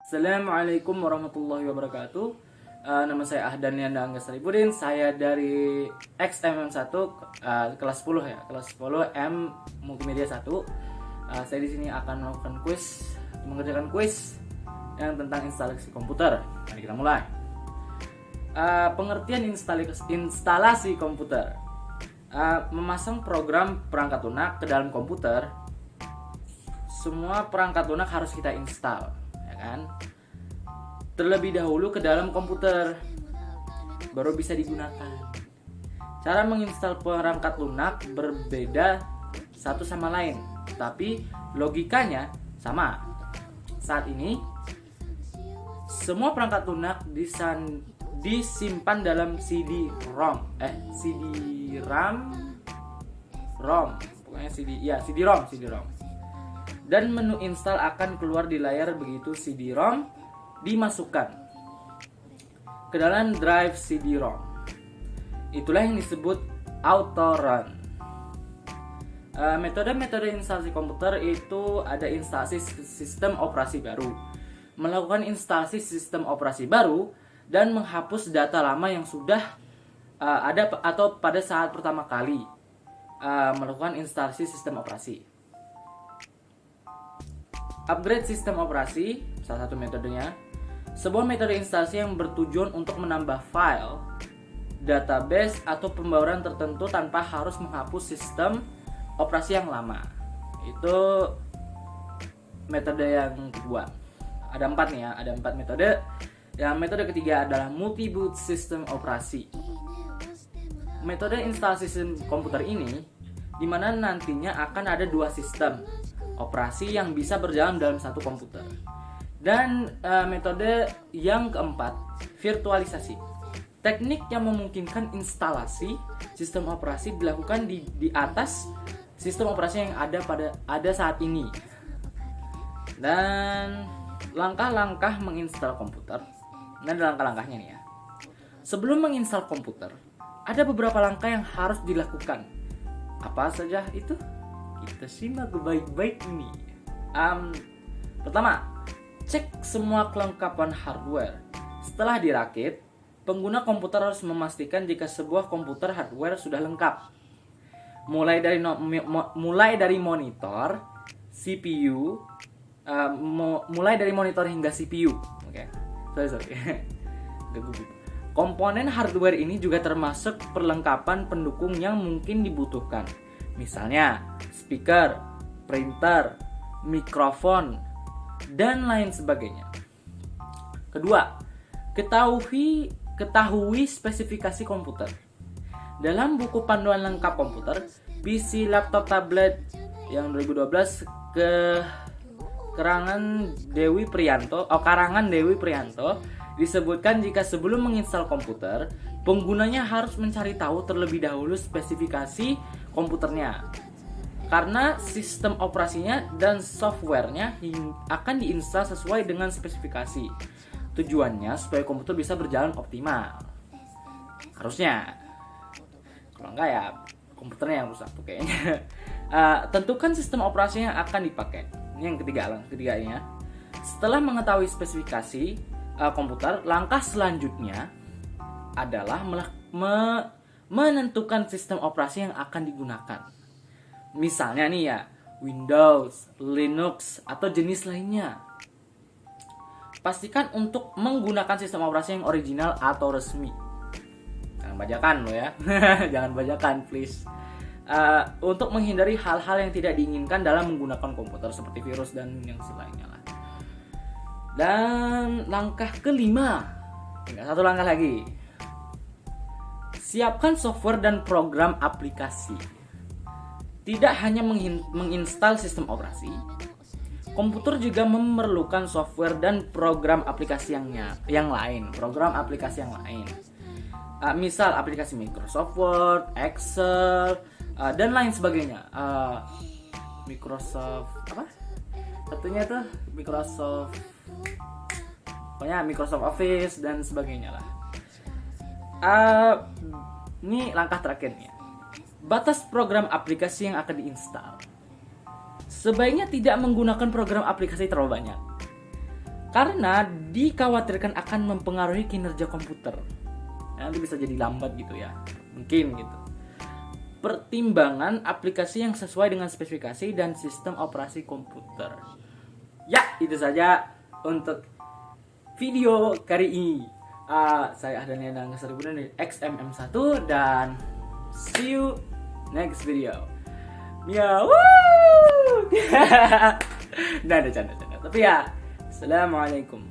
Assalamualaikum warahmatullahi wabarakatuh. Nama saya Ahdan Yanda Angga Saripudin. Saya dari XMM1 kelas 10 ya, kelas 10 M Multimedia 1. Saya di sini akan mengerjakan kuis yang tentang instalasi komputer. Mari kita mulai. Pengertian instalasi komputer. Memasang program perangkat lunak ke dalam komputer. Semua perangkat lunak harus kita install, ya kan? Terlebih dahulu ke dalam komputer, baru bisa digunakan. Cara menginstal perangkat lunak berbeda satu sama lain, tapi logikanya sama. Saat ini, semua perangkat lunak disimpan dalam CD-ROM, CD-ROM. Dan menu install akan keluar di layar begitu CD-ROM dimasukkan ke dalam drive CD-ROM. Itulah yang disebut auto run. Metode-metode instalasi komputer itu ada instalasi sistem operasi baru, melakukan instalasi sistem operasi baru, dan menghapus data lama yang sudah ada atau pada saat pertama kali melakukan instalasi sistem operasi. Upgrade sistem operasi, salah satu metodenya. Sebuah metode instalasi yang bertujuan untuk menambah file, database, atau pembawaan tertentu tanpa harus menghapus sistem operasi yang lama. Itu metode yang kedua. Ada 4 nih ya, ada 4 metode. Yang metode ketiga adalah multi-boot sistem operasi. Metode instalasi sistem komputer ini dimana nantinya akan ada 2 sistem operasi yang bisa berjalan dalam satu komputer. Dan metode yang keempat, virtualisasi. Teknik yang memungkinkan instalasi sistem operasi dilakukan di atas sistem operasi yang ada saat ini. Dan langkah-langkah menginstal komputer. Nah, ada langkah-langkahnya nih ya. Sebelum menginstal komputer, ada beberapa langkah yang harus dilakukan. Apa saja itu? Kita simak baik-baik ini. Pertama, cek semua kelengkapan hardware. Setelah dirakit, pengguna komputer harus memastikan jika sebuah komputer hardware sudah lengkap. Mulai dari monitor, CPU, mulai dari monitor hingga CPU. Oke. Sorry. Komponen hardware ini juga termasuk perlengkapan pendukung yang mungkin dibutuhkan. Misalnya, speaker, printer, mikrofon, dan lain sebagainya. Kedua, ketahui spesifikasi komputer. Dalam buku panduan lengkap komputer, PC, laptop, tablet yang 2012 karangan Dewi Prianto disebutkan jika sebelum menginstal komputer, penggunanya harus mencari tahu terlebih dahulu spesifikasi komputernya. Karena sistem operasinya dan softwarenya akan diinstal sesuai dengan spesifikasi. Tujuannya supaya komputer bisa berjalan optimal. Harusnya. Kalau enggak ya komputernya yang rusak tuh kayaknya. Tentukan sistem operasi yang akan dipakai. Ini yang ketiganya. Setelah mengetahui spesifikasi komputer, langkah selanjutnya adalah menentukan sistem operasi yang akan digunakan. Misalnya nih ya, Windows, Linux, atau jenis lainnya. Pastikan untuk menggunakan sistem operasi yang original atau resmi. Jangan bajakan lo ya. Jangan bajakan please. Untuk menghindari hal-hal yang tidak diinginkan dalam menggunakan komputer seperti virus dan yang selainnya lah. Dan langkah kelima, tinggal satu langkah lagi. Siapkan software dan program aplikasi. Tidak hanya menginstal sistem operasi, komputer juga memerlukan software dan program aplikasi yang lain. Misal aplikasi Microsoft Word, Excel, dan lain sebagainya. Microsoft Office dan sebagainya lah. Ini langkah terakhirnya. Batas program aplikasi yang akan diinstal. Sebaiknya tidak menggunakan program aplikasi terlalu banyak. karena dikhawatirkan akan mempengaruhi kinerja komputer. Nanti bisa jadi lambat gitu ya, mungkin gitu. Pertimbangan aplikasi yang sesuai dengan spesifikasi dan sistem operasi komputer. Ya, itu saja untuk video kali ini. Saya Ahdan Endang Seribunan dari XMM1 dan see you next video. Miau. Nah, ada canda. Tapi ya, assalamualaikum.